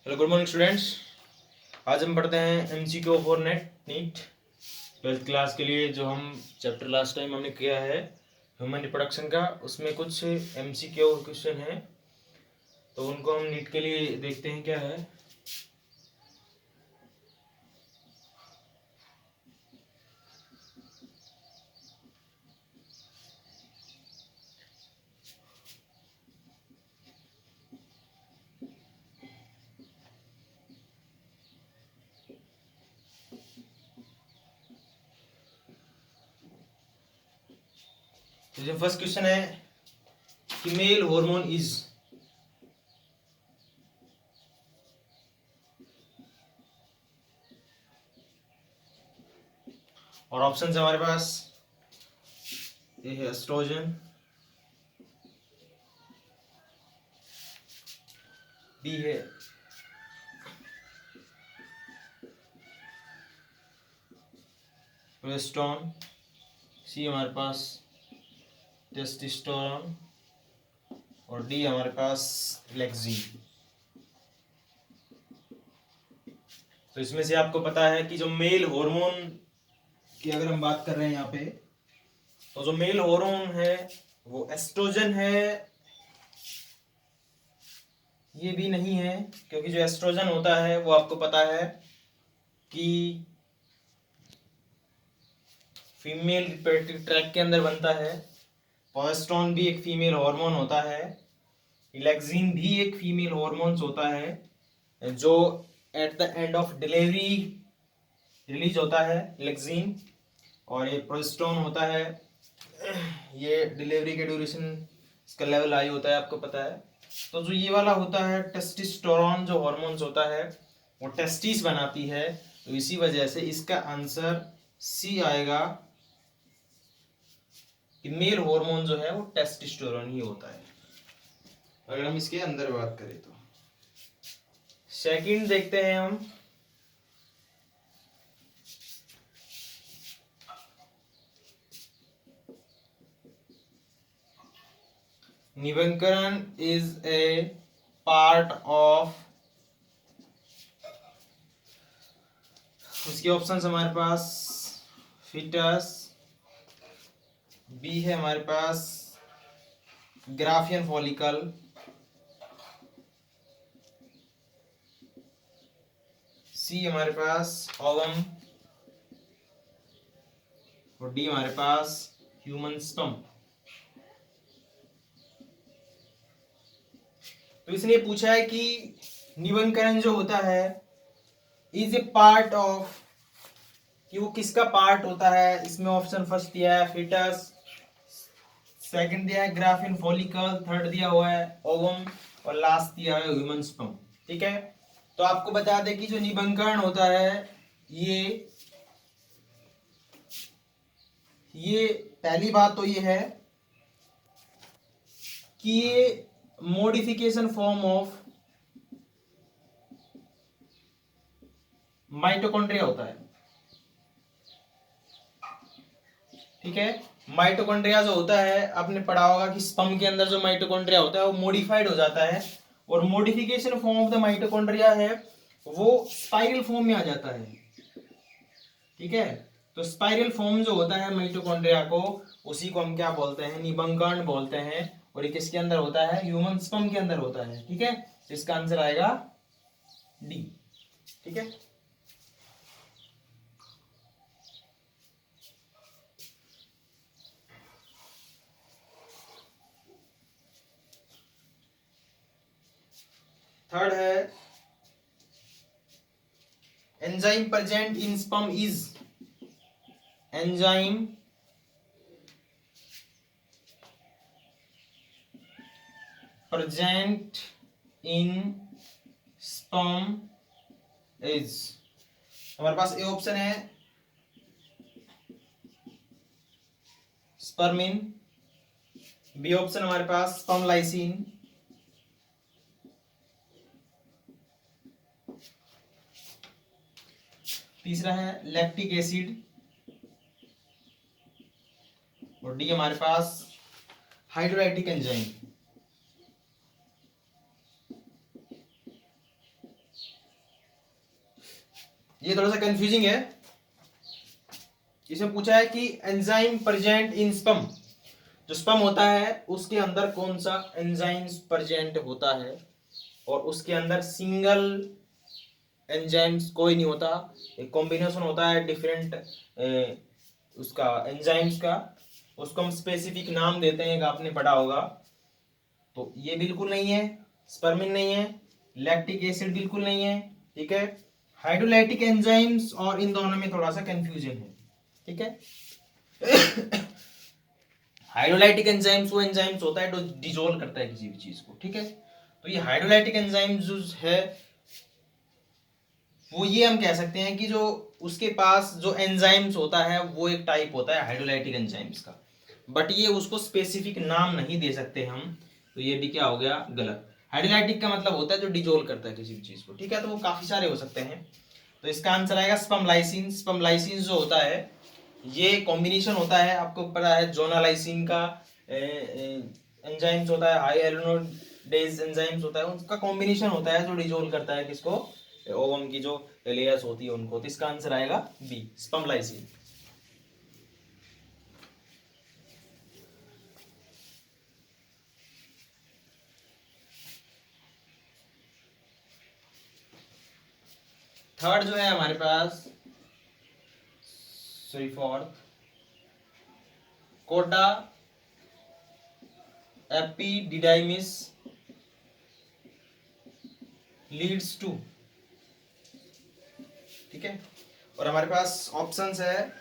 Hello good morning students. आज हम पढ़ते हैं MCQ for NEET 12th class के लिए। जो हम चैप्टर लास्ट टाइम हमने किया है ह्यूमन रिप्रोडक्शन का, उसमें कुछ एमसीक्यू क्वेश्चन है, तो उनको हम नीट के लिए देखते हैं क्या है। तो जो फर्स्ट क्वेश्चन है, फीमेल हार्मोन इज, और ऑप्शन हमारे पास ये है एस्ट्रोजन, बी है प्रोजेस्टेरोन, सी हमारे पास टेस्टोस्टेरोन और डी हमारे पास लेक्सिन। तो इसमें से आपको पता है कि जो मेल हार्मोन की अगर हम बात कर रहे हैं यहाँ पे, तो जो मेल हार्मोन है वो एस्ट्रोजन है, ये भी नहीं है, क्योंकि जो एस्ट्रोजन होता है वो आपको पता है कि फीमेल रिप्रोडक्टिव ट्रैक्ट के अंदर बनता है। प्रोजेस्टेरोन भी एक फीमेल हार्मोन होता है, इलेक्सिन भी एक फीमेल हार्मोन होता है जो at the end of delivery release होता है इलेक्सिन, और ये प्रोजेस्टेरोन होता है, ये डिलीवरी के ड्यूरेशन इसका लेवल हाई होता है, आपको पता है। तो जो ये वाला होता है टेस्टोस्टेरोन जो हार्मोन्स होता है वो टेस्टिस बनाती है, तो इसी वजह से इसका आंसर सी आएगा कि मेल हार्मोन जो है वो टेस्टोस्टेरोन ही होता है, अगर हम इसके अंदर बात करें तो। सेकंड देखते हैं हम, निबंकरण इज ए पार्ट ऑफ, उसके ऑप्शंस हमारे पास फिटस, बी है हमारे पास ग्राफियन फॉलिकल, सी हमारे पास ओवम और डी हमारे पास ह्यूमन स्पर्म। तो इसने पूछा है कि निबंकरण जो होता है इज ए पार्ट ऑफ, कि वो किसका पार्ट होता है। इसमें ऑप्शन फर्स्ट दिया है फिटस, सेकंड दिया है ग्राफिन फॉलिकल, थर्ड दिया हुआ है ओवम और लास्ट दिया है ह्यूमन स्पर्म। ठीक है, तो आपको बता दें कि जो निबंकरण होता है ये पहली बात तो ये है कि ये मॉडिफिकेशन फॉर्म ऑफ माइटोकॉन्ड्रिया होता है। ठीक है, माइटोकॉन्ड्रिया जो होता है, आपने पढ़ा होगा कि स्पर्म के अंदर जो माइटोकॉन्ड्रिया होता है वो मॉडिफाइड हो जाता है, और modification form of the mitochondria है वो स्पाइरल फॉर्म में आ जाता है। ठीक है, तो स्पाइरल फॉर्म जो होता है माइटोकॉन्ड्रिया को, उसी को हम क्या बोलते हैं, निबंकरण बोलते हैं, और ये किसके अंदर होता है, ह्यूमन स्पर्म के अंदर होता है। ठीक है, तो इसका आंसर आएगा डी। ठीक है, थर्ड है enzyme present in sperm is, enzyme present in sperm is, हमारे पास ए ऑप्शन है स्पर्मिन, बी ऑप्शन हमारे पास स्पर्म लाइसिन, तीसरा है लैक्टिक एसिड, और डी हमारे पास हाइड्रोलाइटिक एंजाइम। ये थोड़ा सा कंफ्यूजिंग है। इसमें पूछा है कि एंजाइम प्रेजेंट इन स्पर्म, जो स्पर्म होता है उसके अंदर कौन सा एंजाइम प्रेजेंट होता है, और उसके अंदर सिंगल एंजाइम्स कोई नहीं होता, एक कॉम्बिनेशन होता है डिफरेंट उसका एंजाइम्स का, उसको हम स्पेसिफिक नाम देते हैं, आपने पढ़ा होगा। तो ये बिल्कुल नहीं है, स्पर्मिन नहीं है, लैक्टिक एसिड बिल्कुल नहीं है, ठीक है। हाइड्रोलाइटिक एंजाइम्स और इन दोनों में थोड़ा सा कंफ्यूजन है, ठीक है। हाइड्रोलाइटिक एंजाइम्स वो एंजाइम्स होता है जो डिजोल्व करता है किसी भी चीज को, ठीक है। तो ये हाइड्रोलाइटिक एंजाइम्स जो है वो ये हम कह सकते हैं कि जो उसके पास जो एंजाइम्स होता है वो एक टाइप होता है हाइड्रोलाइटिक एंजाइम्स का, बट ये उसको स्पेसिफिक नाम नहीं दे सकते हम, तो ये भी क्या हो गया, गलत। हाइड्रोलाइटिक का मतलब होता है जो डिजोल्व करता है किसी भी चीज को, ठीक है। तो वो काफी सारे हो सकते हैं, तो इसका आंसर आएगा स्पर्मलाइसिन। स्पर्मलाइसिन जो होता है ये कॉम्बिनेशन होता है, आपको पता है जोनालाइसिन का एंजाइम्स होता है, हाई एलिनोडेज एंजाइम्स होता है, उनका कॉम्बिनेशन होता है जो डिजोल्व करता है किसको, ओवम की जो लेयर्स होती है उनको। तो इसका आंसर आएगा बी, स्पर्मलाइसिन। थर्ड जो है हमारे पास, सॉरी फोर्थ, कोडा एपिडिडाइमिस लीड्स टू, ठीक है। और हमारे पास ऑप्शंस है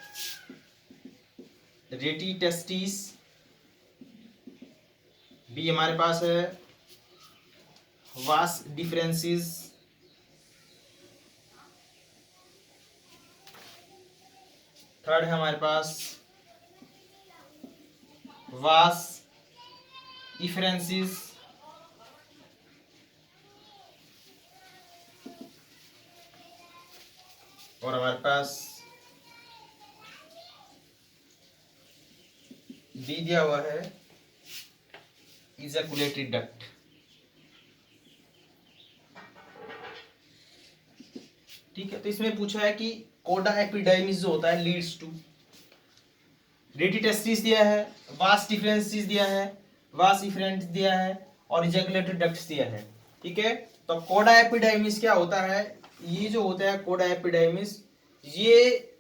रेटी टेस्टिस, बी हमारे पास है वास डिफरेंसेस, थर्ड है हमारे पास वास इफरेंसिस, और हमारे पास डी दिया हुआ है इजैकुलेटरी डक्ट। ठीक है, तो इसमें पूछा है कि कोडा एपिडाइमिस जो होता है लीड्स टू, रेटी टेस्टिस दिया है, वास डिफरेंसिस दिया है, वास इफरेंट दिया है, और इजैकुलेटरी डक्ट्स दिया है, ठीक है। तो कोडा एपिडाइमिस क्या होता है, ये जो होता है कोडा एपिडाइमिस, ये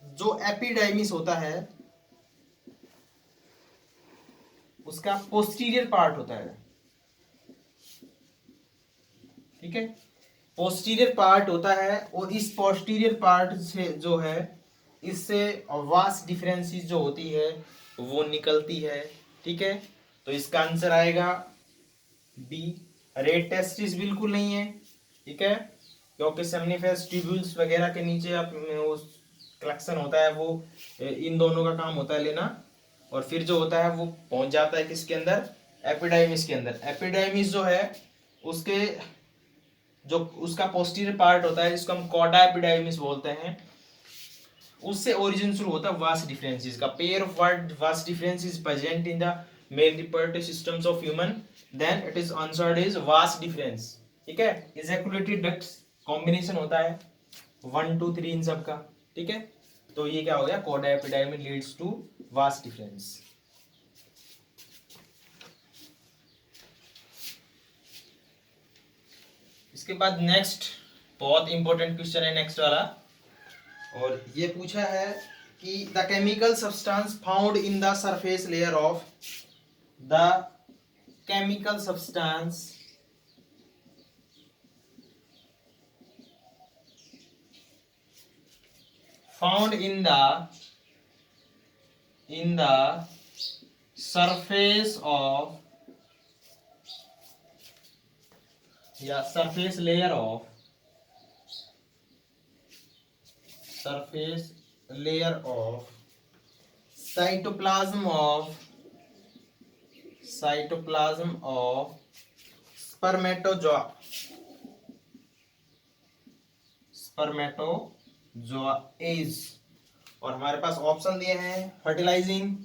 जो एपिडाइमिस होता है उसका पोस्टीरियर पार्ट होता है, ठीक है। पोस्टीरियर पार्ट होता है, और इस पोस्टीरियर पार्ट से जो है इससे वास डिफरेंसेस जो होती है वो निकलती है, ठीक है। तो इसका आंसर आएगा बी, रेड टेस्टिस बिल्कुल नहीं है, ठीक है, क्योंकि सेमनीफेरस ट्यूब्यूल्स वगैरह के नीचे आप वो कलेक्शन होता है, वो इन दोनों का काम होता है लेना, और फिर जो होता है वो पहुंच जाता है किसके अंदर, एपिडाइमिस के अंदर। एपिडाइमिस जो है उसके जो उसका पोस्टीरियर पार्ट होता है जिसको हम कॉडा एपिडाइमिस बोलते हैं, उससे ओरिजिन शुरू होता है वास डिफरेंसेस का। Pair of word vas deferens present in the male reproductive systems of human, then it is answered is vas deferens, ठीक है। इजैकुलेटरी डक्ट्स कॉम्बिनेशन होता है 1 2 3 इन सब का, ठीक है। तो ये क्या हो गया, cauda epididymis leads to vas deferens. इसके बाद नेक्स्ट बहुत इंपॉर्टेंट क्वेश्चन है नेक्स्ट वाला, और ये पूछा है कि the chemical substance found in the surface layer of the chemical substance found in the surface of या surface layer of cytoplasm of spermatozoa is, और हमारे पास ऑप्शन दिए हैं फर्टिलाइजिंग,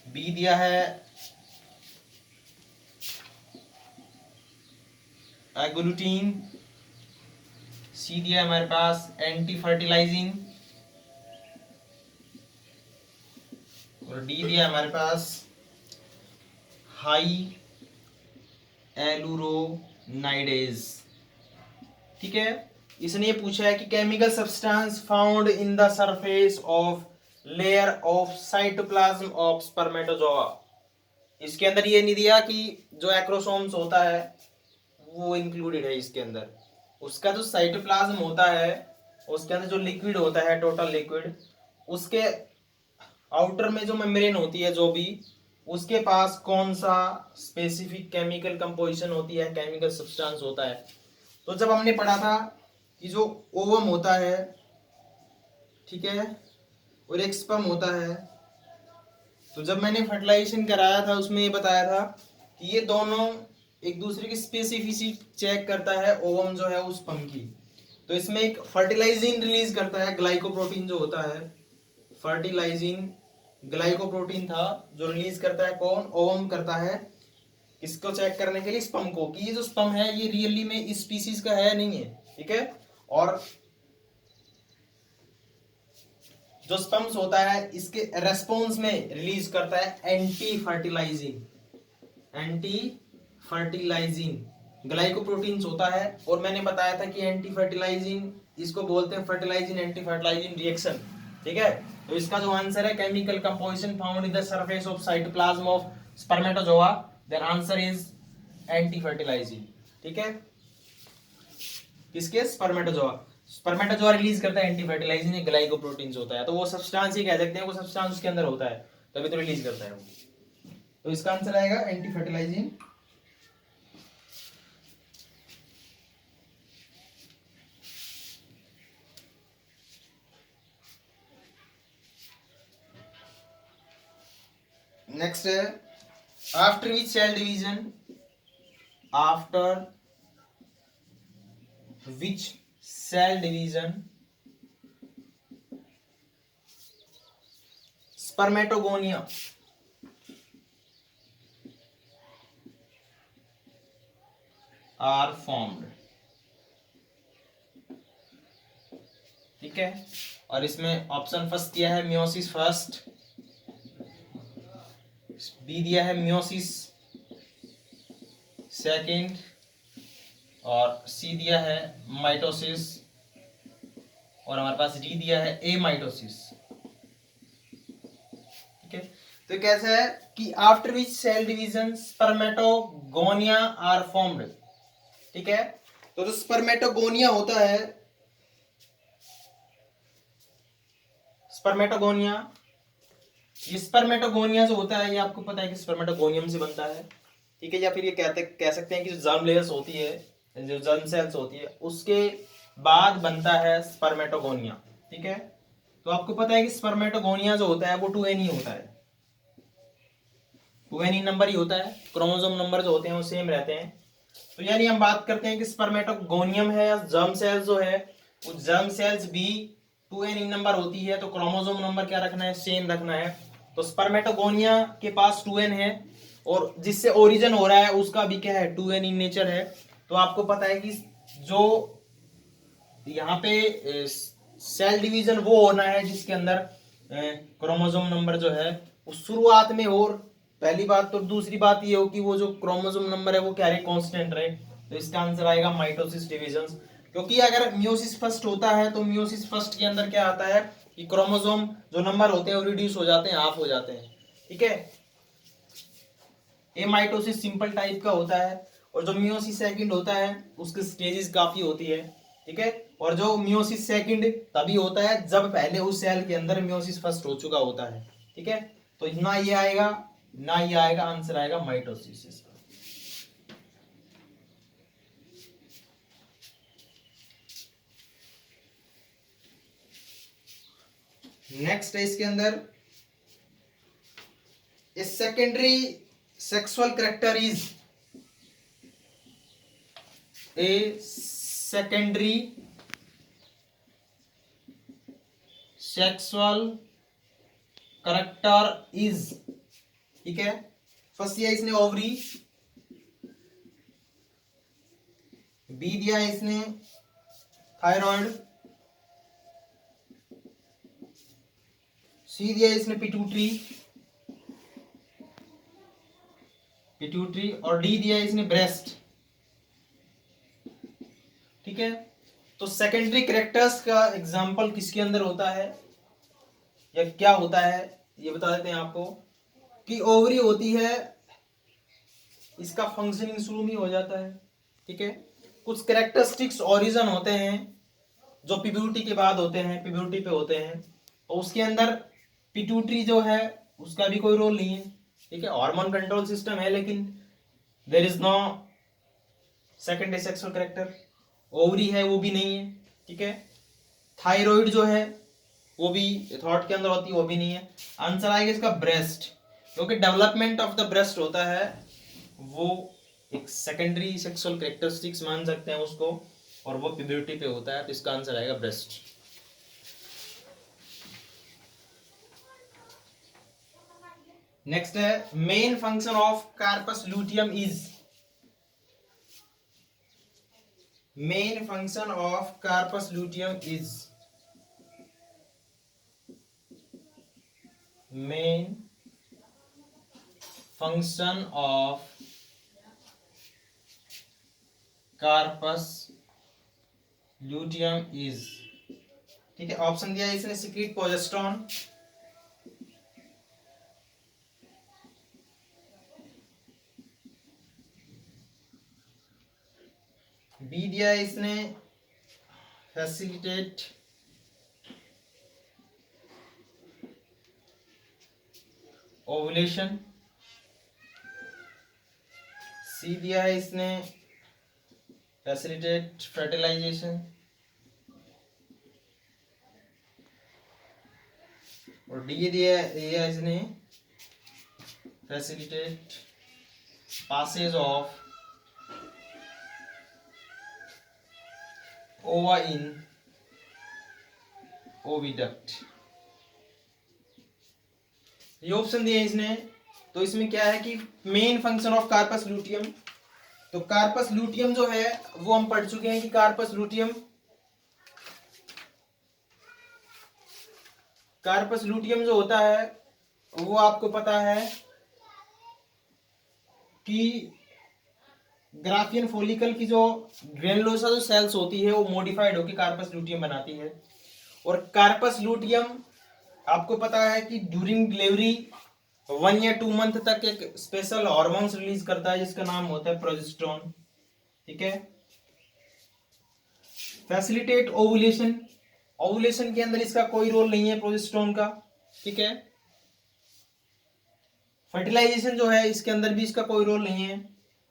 बी दिया है एग्लूटीन, सी दिया है हमारे पास एंटी फर्टिलाइजिंग, और डी दिया हमारे पास हाई एलुरोनाइडेज। ठीक है, इसने ये पूछा है कि chemical substance found in the surface of layer of cytoplasm of spermatozoa. इसके अंदर ये नहीं दिया कि जो एक्रोसोम्स होता है वो इंक्लूडेड है इसके अंदर। उसका जो साइटोप्लाज्म होता है उसके अंदर जो लिक्विड होता है, टोटल लिक्विड, उसके आउटर में जो मेम्ब्रेन होती है जो भी, उसके पास कौन सा स्पेसिफिक केमिकल कंपोजिशन होती है, केमिकल सब्सटेंस होता है। तो जब हमने पढ़ा था कि जो ओवम होता है, ठीक है, और एक स्पर्म होता है, तो जब मैंने फर्टिलाइजेशन कराया था उसमें ये बताया था कि ये दोनों एक दूसरे की स्पेसिफिसिटी चेक करता है ओवम जो है उस स्पर्म की। तो इसमें एक फर्टिलाइजिन रिलीज करता है, ग्लाइकोप्रोटीन जो होता है, फर्टिलाइजिन ग्लाइकोप्रोटीन था जो रिलीज करता है कौन, ओवम करता है, इसको चेक करने के लिए स्पर्म को, कि ये जो स्पर्म है ये रियली में इस स्पीसीज का है नहीं है। ठीक है, और जो स्पर्म्स होता है इसके रेस्पॉन्स में रिलीज करता है anti fertilising, anti fertilising glycoproteins होता है। और मैंने बताया था कि एंटी फर्टिलाइजिंग इसको बोलते हैं फर्टिलाइजिंग एंटी फर्टिलाइजिंग रिएक्शन। ठीक है, तो इसका जो आंसर है chemical composition found in the surface of cytoplasm of spermatozoa, there answer is anti fertilizing. ठीक है, किसके, स्पर्मेटोजोआ। स्पर्मेटोजोआ रिलीज करता है एंटी फर्टिलाइजिंग ग्लाइकोप्रोटीन्स होता है, तो वो सब्सटेंस ही कह सकते हैं, वो सब्सटेंस उसके अंदर होता है तभी तो रिलीज करता है वो। तो इसका आंसर आएगा एंटी फर्टिलाइजिंग। नेक्स्ट है after which cell division, after which cell division spermatogonia are formed. ठीक है, और इसमें ऑप्शन फर्स्ट दिया है मियोसिस फर्स्ट, बी दिया है मियोसिस सेकंड, और सी दिया है माइटोसिस, और हमारे पास डी दिया है ए माइटोसिस। ठीक है, तो कैसा है कि after which cell division spermatogonia are formed. ठीक है, तो जो स्पर्मेटोगोनिया होता है, स्पर्मेटोगोनिया, ये स्पर्मेटोगोनिया जो होता है ये आपको पता है कि स्पर्मेटोगोनियम से बनता है। ठीक है, या फिर ये कह सकते हैं कि जो जर्म लेयर्स होती है, जो जर्म सेल्स होती है, उसके बाद बनता है स्पर्मेटोगोनिया। ठीक है, तो आपको पता है कि स्पर्मेटोगोनिया जो होता है वो 2n ही होता है, 2n नंबर ही होता है, क्रोमोसोम नंबर जो होते हैं वो सेम रहते हैं। तो यानी हम बात करते हैं कि स्पर्मेटोगोनियम है या जर्म सेल्स जो है, वो जर्म सेल्स भी 2n नंबर होती है, तो क्रोमोसोम नंबर क्या रखना है, सेम रखना है। तो स्पर्मेटोगोनिया के पास 2n है, और जिससे ओरिजिन हो रहा है उसका भी क्या है, 2n इन नेचर है। तो आपको पता है कि जो यहाँ पे सेल डिवीजन वो होना है जिसके अंदर क्रोमोसोम नंबर जो है वो शुरुआत में हो, पहली बात। तो दूसरी बात ये हो कि वो जो क्रोमोसोम नंबर है वो क्या रहे, कांस्टेंट रहे। तो इसका आंसर आएगा माइटोसिस डिविजन। क्योंकि अगर मियोसिस फर्स्ट होता है तो मियोसिस फर्स्ट के अंदर क्या आता है कि क्रोमोसोम जो नंबर होते हैं वो रिड्यूस हो जाते हैं, हाफ हो जाते हैं। ठीक है, एमाइटोसिस सिंपल टाइप का होता है, और जो मियोसिस सेकंड होता है उसकी स्टेजेस काफी होती है। ठीक है, और जो मियोसिस सेकंड तभी होता है जब पहले उस सेल के अंदर मियोसिस फर्स्ट हो चुका होता है। ठीक है, तो ना ये आएगा ना ये आएगा, आंसर आएगा माइटोसिस। नेक्स्ट है इसके अंदर secondary sexual character is, a secondary sexual character is. ठीक है, फर्स्ट दिया इसने ओवरी, बी दिया है इसने थायराइड, सी दिया है इसने पिट्यूटरी, और डी दिया है इसने ब्रेस्ट। ठीक है, तो सेकेंडरी कैरेक्टर्स का एग्जांपल किसके अंदर होता है या क्या होता है ये बता देते हैं आपको कि ओवरी होती है, इसका फंक्शनिंग शुरू में हो जाता है। ठीक है, कुछ कैरेक्टरिस्टिक्स ओरिजिन होते हैं जो प्यूबर्टी के बाद होते हैं, प्यूबर्टी पे होते हैं, और उसके अंदर पिट्यूटरी जो है उसका भी कोई रोल नहीं है। ठीक है, हार्मोन कंट्रोल सिस्टम है लेकिन there is no secondary sexual character. Ovary है वो भी नहीं है। ठीक है, थायराइड जो है वो भी थॉट के अंदर होती है, वो भी नहीं है। आंसर आएगा इसका ब्रेस्ट, क्योंकि डेवलपमेंट ऑफ द ब्रेस्ट होता है वो एक सेकेंडरी सेक्सुअल कैरेक्टरिस्टिक्स मान सकते हैं उसको, और वो प्यूबर्टी पे होता है, तो इसका आंसर आएगा ब्रेस्ट। नेक्स्ट है main function of corpus luteum is, main function of corpus luteum is, main function of corpus luteum is. ठीक है, ऑप्शन दिया है इसने सिक्रीट प्रोजेस्टेरोन, बी दिया है इसने फैसिलिटेट ओवुलेशन, सी दिया है इसने फैसिलिटेट फर्टिलाइजेशन, और डी दिया है इसने facilitate Passage of ova in oviduct. ये ऑप्शन दिए इसने, तो इसमें क्या है कि main function of corpus luteum, तो कार्पस लूटियम जो है वो हम पढ़ चुके हैं कि कार्पस लूटियम जो होता है वो आपको पता है कि ग्राफियन फॉलिकल की जो ग्रेनुलोसा जो सेल्स होती है वो मॉडिफाइड होकर कार्पस लूटियम बनाती है। और कार्पस लूटियम आपको पता है कि ड्यूरिंग डिलीवरी 1 या 2 मंथ तक एक स्पेशल हार्मोन्स रिलीज करता है जिसका नाम होता है प्रोजेस्टेरोन। ठीक है, फैसिलिटेट ओवुलेशन, ओवुलेशन के अंदर इसका कोई रोल नहीं है प्रोजेस्टेरोन का। ठीक है, फर्टिलाइजेशन जो है इसके अंदर भी इसका कोई रोल नहीं है।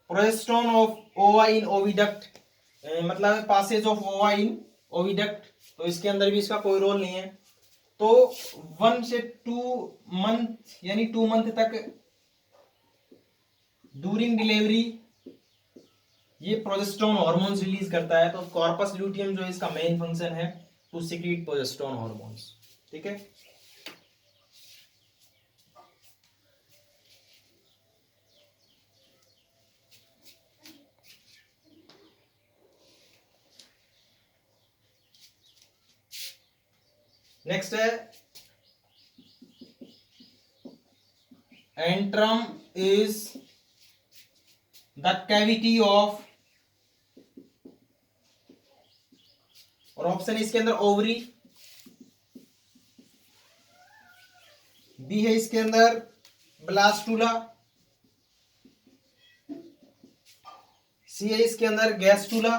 Progesterone of ova in oviduct, मतलब passage of ova in oviduct, तो इसके अंदर भी इसका कोई रोल नहीं है। तो 1 से 2 मंथ यानी 2 मंथ तक ड्यूरिंग डिलीवरी ये प्रोजेस्टेरोन हार्मोन्स रिलीज करता है। तो कॉर्पस लूटियम जो है इसका मेन फंक्शन है टू सीक्रेट प्रोजेस्टेरोन हार्मोन्स। ठीक है, नेक्स्ट है antrum is the cavity of, और ऑप्शन इसके अंदर ओवरी, बी है इसके अंदर ब्लास्टुला, सी है इसके अंदर गैस्टुला,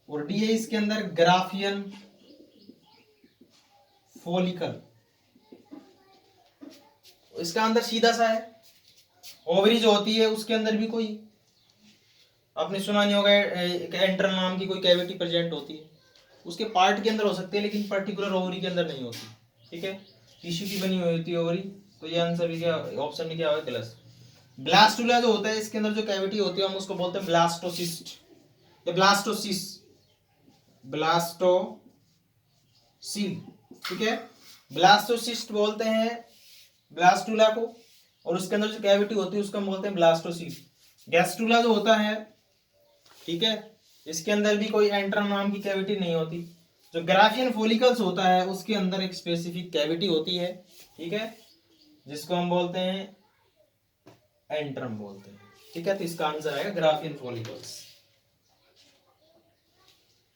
और डी है इसके अंदर ग्राफियन फॉलिकल। इसका अंदर सीधा सा है, ओवरी जो होती है उसके अंदर भी कोई आपने सुना नहीं होगा एक एंट्रम नाम की कोई कैविटी प्रेजेंट होती है, उसके पार्ट के अंदर हो सकती है लेकिन पर्टिकुलर ओवरी के अंदर नहीं होती। ठीक है, टिश्यू की बनी हुई होती है ओवरी, तो ये आंसर भी क्या, ऑप्शन में क्या होगा गलत। ब्लास्टुला जो होता है इसके अंदर जो कैविटी होती है हम उसको बोलते हैं ब्लास्टोसिस्ट या ब्लास्टोसिस, ब्लास्टोसील। ठीक है, ब्लास्टोसिस्ट बोलते हैं ब्लास्टुला को, और उसके अंदर जो कैविटी होती है उसको हम बोलते हैं ब्लास्टोसिस्ट। गैस्ट्रुला जो होता है, ठीक है, इसके अंदर भी कोई एंट्रम नाम की कैविटी नहीं होती। जो ग्राफियन फॉलिकल्स होता है उसके अंदर एक स्पेसिफिक कैविटी होती है, ठीक है, जिसको हम बोलते हैं एंट्रम बोलते हैं, ठीक है। तो इसका आंसर आएगा ग्राफियन फॉलिकल्स।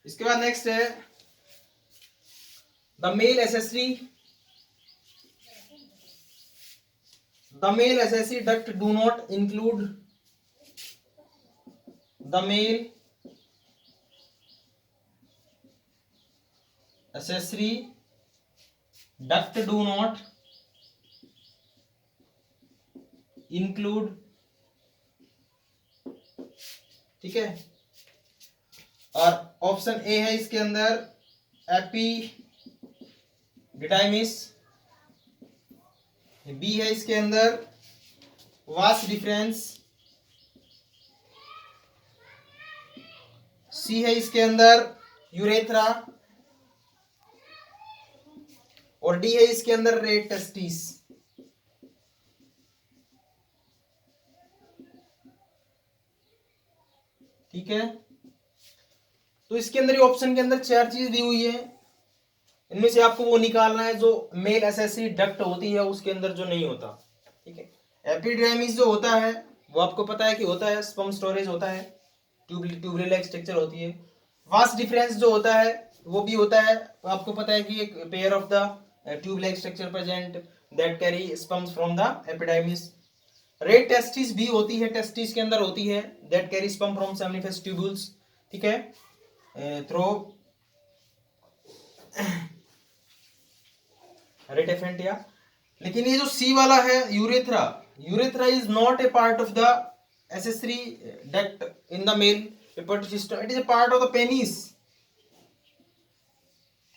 इसके बाद नेक्स्ट है the male accessory duct do not include the male accessory duct do not include, ठीक है। और ऑप्शन ए है इसके अंदर एपिडिडाइमिस, बी है इसके अंदर वास डिफरेंस, सी है इसके अंदर यूरेथ्रा, और डी है इसके अंदर रेड टेस्टिस। ठीक है, तो इसके अंदर ऑप्शन के अंदर 4 चीज दी हुई है, इनमें से आपको वो निकालना है जो मेल एसेसरी डक्ट होती है उसके अंदर जो नहीं होता, ठीक है। एपिडर्मिस जो होता है वो आपको पता है कि होता है स्पर्म स्टोरेज होता है, ट्यूबुलर लाइक स्ट्रक्चर होती है। वास डिफरेंस जो होता है वो भी होता है, आपको पता है कि एक pair of the tube like structure present that carry sperms from the epidermis. Red testis भी होती है, टेस्टिस के अंदर होती है, that carry sperm from seminiferous tubules, ठीक है, थ्रो रेटेफेंटिया। लेकिन ये जो सी वाला है urethra, urethra is not a part of the accessory duct in the male reproductive system, it is a part of the penis,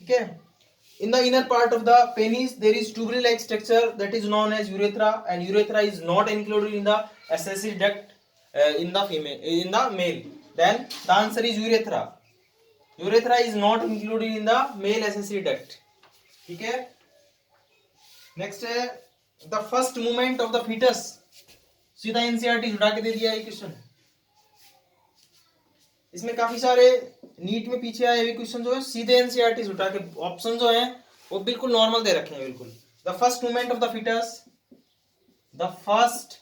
ठीक है। in the inner part of the penis there is tubular like structure that is known as urethra, and urethra is not included in the accessory duct in the male. Then the answer is urethra. Urethra is not included in the male accessory duct, ठीक है। Next है the first movement of the fetus, सीधा NCERT उठा के दे दिया है question. इसमें काफी सारे नीट में पीछे आए हुए क्वेश्चन जो है सीधे एनसीईआरटी उठा के, ऑप्शन जो है वो बिल्कुल नॉर्मल दे रखे हैं बिल्कुल। The first movement of the foetus, the first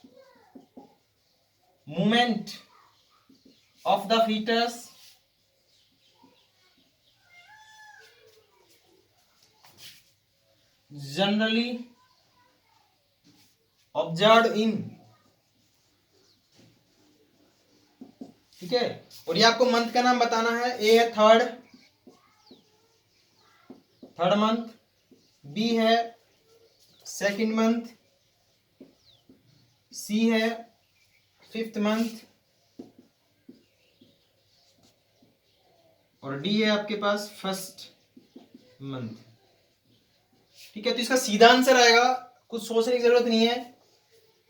movement of the foetus generally observed in, ठीक है। और ये आपको मंथ का नाम बताना है, ए है थर्ड मंथ, बी है सेकंड मंथ, सी है 5th मंथ, और डी है आपके पास 1st मंथ, ठीक है। तो इसका सीधा आंसर आएगा, कुछ सोचने की जरूरत नहीं है।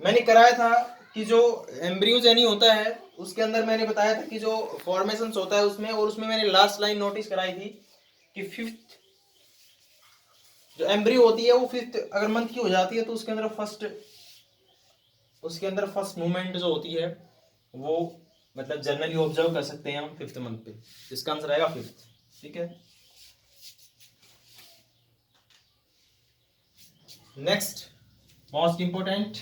मैंने कराया था कि जो एम्ब्रियो जेनी होता है उसके अंदर मैंने बताया था कि जो फॉर्मेशंस होता है उसमें, और उसमें मैंने लास्ट लाइन नोटिस कराई थी कि 5th जो एम्ब्रियो होती है वो 5th अगर मंथ की हो जाती है तो उसके अंदर फर्स्ट मूवमेंट जो होती है वो मतलब जनरली ऑब्जर्व कर सकते हैं हम 5th मंथ पे। इसका आंसर आएगा 5th, ठीक है। नेक्स्ट मोस्ट इंपोर्टेंट,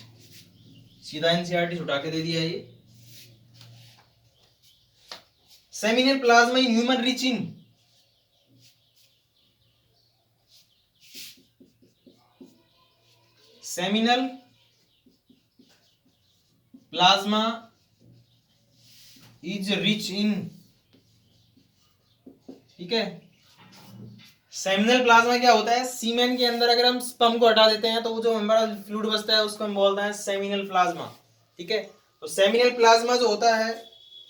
सीधा एनसीईआरटी उठा के दे दिया ये, seminal plasma in human rich in, seminal plasma is rich in, ठीक है। सेमिनल प्लाज्मा क्या होता है, सीमेन के अंदर अगर हम स्पर्म को हटा देते हैं तो वो जो हमारा फ्लूइड बचता है उसको हम बोलते हैं सेमिनल प्लाज्मा, ठीक है। तो सेमिनल प्लाज्मा जो होता है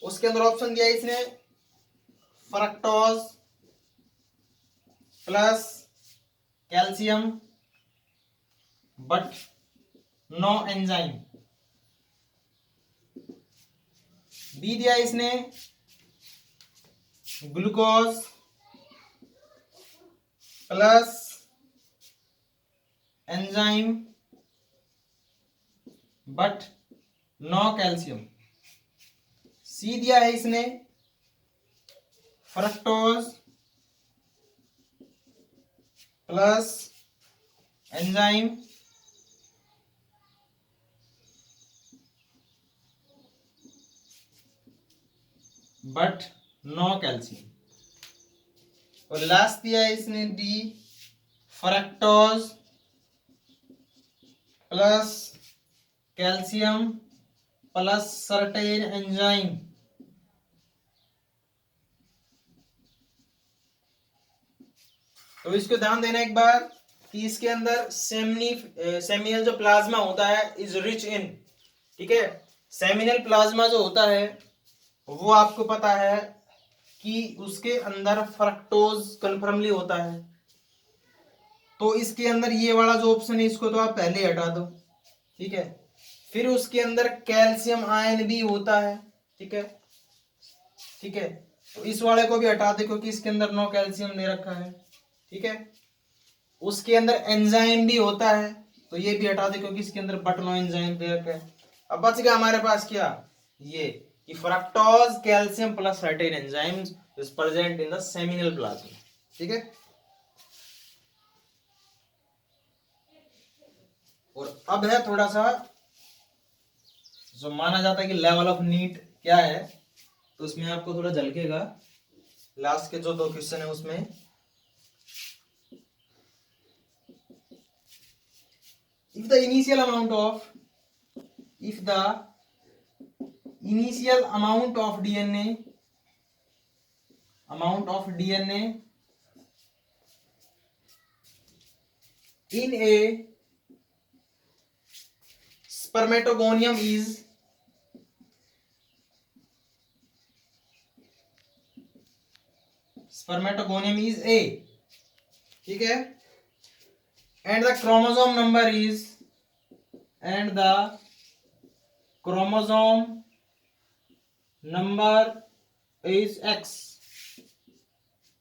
उसके अंदर ऑप्शन दिया है इसने fructose plus calcium but no enzyme, B दिया इसने glucose plus enzyme but no calcium. C दिया है इसने fructose plus enzyme but no calcium. और लास्ट दिया है इसने D fructose plus calcium plus certain enzyme. तो इसको ध्यान देना एक बार कि इसके अंदर सेमिनल जो प्लाज्मा होता है इज रिच इन, ठीक है। सेमिनल प्लाज्मा जो होता है वो आपको पता है कि उसके अंदर फ्रक्टोज कन्फर्मली होता है। तो इसके अंदर ये वाला जो ऑप्शन है इसको तो आप पहले हटा दो, ठीक है। फिर उसके अंदर कैल्शियम आयन भी होता है, ठीक है, ठीक है। तो इस वाले को भी हटा दे क्योंकि इसके अंदर नो कैल्शियम दे रखा है, ठीक है। उसके अंदर एंजाइम भी होता है तो ये भी हटा दे क्योंकि इसके अंदर बट नो एंजाइम दे रखा है। अब बच गया हमारे पास क्या, ये कि fructose calcium plus certain enzymes is present in the seminal plasma, ठीक है। और अब है थोड़ा सा जो माना जाता है कि लेवल ऑफ नीड क्या है, तो उसमें आपको थोड़ा झलकेगा। लास्ट के जो 2 क्वेश्चन है उसमें if the initial amount of DNA in a spermatogonium is A, ठीक है, and the chromosome number is X,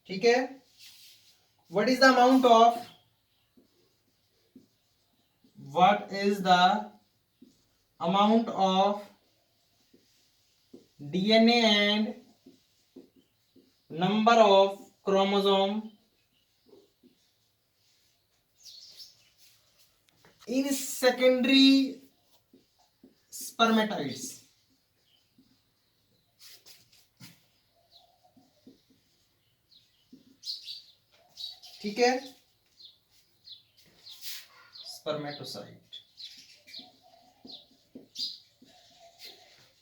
ठीक है। what is the amount of DNA and number of chromosome in secondary spermatids, ठीक है, spermatocyte.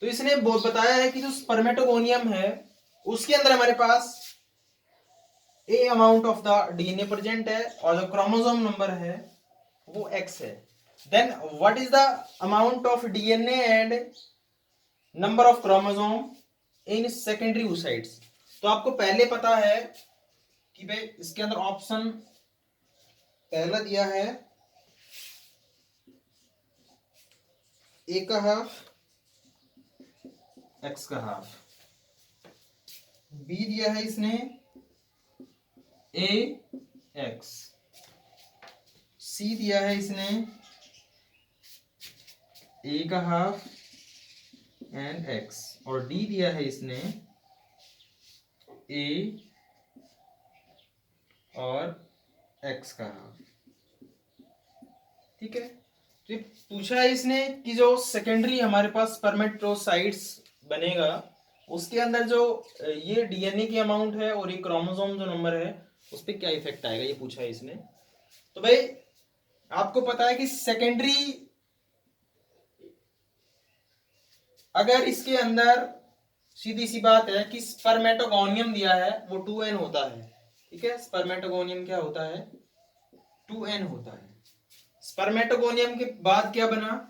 तो इसने बहुत बताया है कि जो स्पर्मेटोगोनियम है उसके अंदर हमारे पास a amount of the DNA present है और जो क्रोमोसोम नंबर है वो एक्स है। Then what is the amount of DNA and number of chromosome in secondary oocytes। तो आपको पहले पता है कि भाई इसके अंदर ऑप्शन पहला दिया है ए का हाफ एक्स का हाफ, बी दिया है इसने ए एक्स, सी दिया है इसने ए का हाफ एंड एक्स, और डी दिया है इसने ए और एक्स का हाफ, ठीक है। तो पूछा है इसने कि जो सेकेंडरी हमारे पास स्पर्मेटोसाइट्स बनेगा उसके अंदर जो ये डीएनए की अमाउंट है और ये क्रोमोसोम जो नंबर है उस पर क्या इफेक्ट आएगा, ये पूछा है इसने। तो भाई आपको पता है कि सेकेंडरी अगर इसके अंदर सीधी सी बात है कि स्पर्मेटोगोनियम दिया है वो 2n होता है, ठीक है। स्पर्मेटोगोनियम क्या होता है, 2n होता है। स्पर्मेटोगोनियम के बाद क्या बना,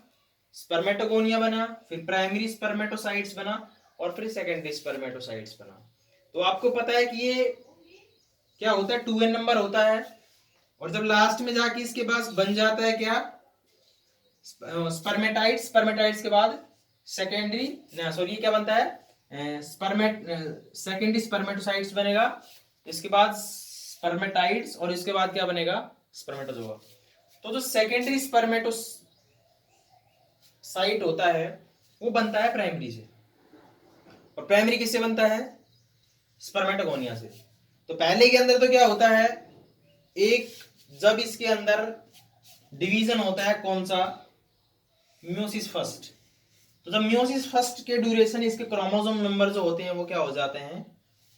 स्पर्मेटोगोनिया बना, फिर प्राइमरी स्पर्मेटोसाइट्स बना और फिर सेकेंडरी स्पर्मेटोसाइट्स बना। तो आपको पता है कि ये क्या होता है, 2n नंबर होता है। और जब लास्ट में जाके इसके पास बन जाता है क्या, स्पर्मेटाइट्स, स्पर्मेटाइट्स के बाद सेकेंडरी सॉरी क्या बनता है, सेकेंडरी स्पर्मेटोसाइट्स बनेगा, इसके बाद स्पर्मेटाइट्स और इसके बाद क्या बनेगा, स्पर्मेटोजोआ। तो जो सेकेंडरी स्पर्मेटोसाइट होता है वो बनता है प्राइमरी से, और प्राइमरी किससे बनता है? स्पर्मेटोगोनिया से। तो पहले के अंदर तो क्या होता है, एक जब इसके अंदर डिवीजन होता है, कौन सा? Meiosis first. तो जब म्योसिस फर्स्ट के ड्यूरेशन इसके क्रोमोसोम नंबर जो होते हैं वो क्या हो जाते हैं?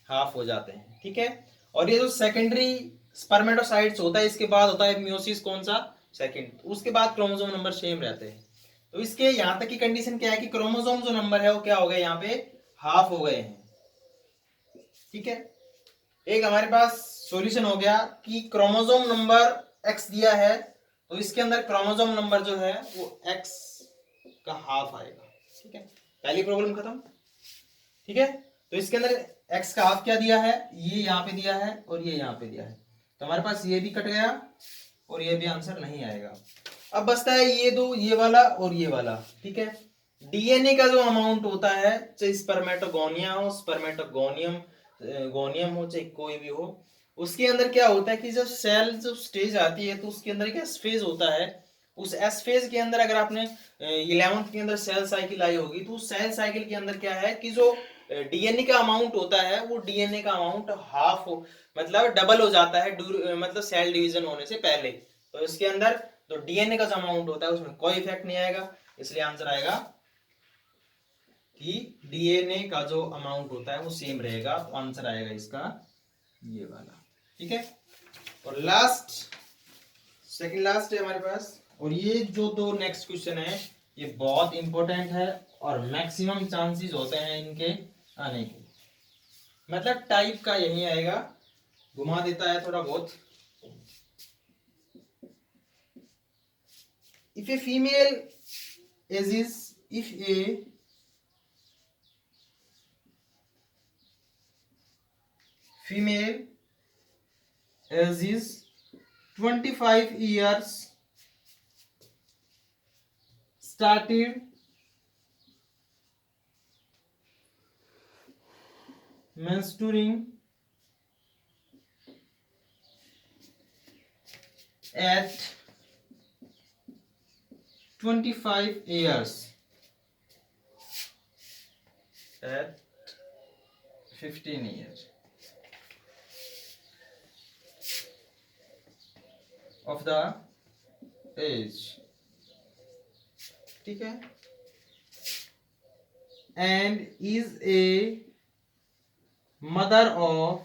हाफ हो जाते हैं, ठीक है। और ये जो सेकेंडरी स्पर्मेटोसाइट्स होता है इसके बाद होता है म्योसिस, कौन सा? सेकंड। उसके बाद क्रोमोसोम नंबर सेम रहते हैं। तो इसके यहां तक की कंडीशन क्या है कि क्रोमोसोम जो नंबर है वो क्या हो गए, यहाँ पे हाफ हो गए हैं, ठीक है। एक हमारे पास सॉल्यूशन हो गया कि क्रोमोसोम नंबर एक्स दिया है, तो इसके अंदर क्रोमोसोम नंबर जो है वो एक्स का हाफ आएगा, ठीक है। पहली प्रॉब्लम खत्म, ठीक है। तो इसके अंदर एक्स का हाफ क्या दिया है, ये यहाँ पे दिया है और ये यहाँ पे दिया है, तो हमारे पास ये भी कट गया और ये भी आंसर नहीं आएगा। अब बचता है ये दो, ये वाला और ये वाला, ठीक है। डीएनए का जो अमाउंट होता है, चाहे स्पर्मेटोगोनिया हो, स्पर्मेटोगोनियम गोनियम हो, चाहे कोई भी हो, उसके अंदर क्या होता है कि जब सेल जो स्टेज आती है तो उसके अंदर एक एस फेज होता है। उस एस फेज के अंदर अगर आपने 11th के अंदर सेल साइकिल आई होगी, तो उस सेल साइकिल के अंदर क्या है कि जो डीएनए का अमाउंट होता है वो डीएनए का अमाउंट हाफ हो, मतलब डबल हो जाता है, मतलब सेल डिवीजन होने से पहले। तो इसके अंदर जो डीएनए का जो अमाउंट होता है उसमें कोई इफेक्ट नहीं आएगा, इसलिए आंसर आएगा कि डीएनए का जो अमाउंट होता है वो सेम रहेगा, तो आंसर आएगा इसका ये वाला, ठीक है। और सेकंड लास्ट है हमारे पास, और ये जो दो नेक्स्ट क्वेश्चन है ये बहुत इंपॉर्टेंट है और मैक्सिमम चांसेस होते हैं इनके आने के, मतलब टाइप का यही आएगा, घुमा देता है थोड़ा बहुत। If a female age is 25 years, started menstruating at 25 years, at 15 years of the age, ठीक है, and is a mother of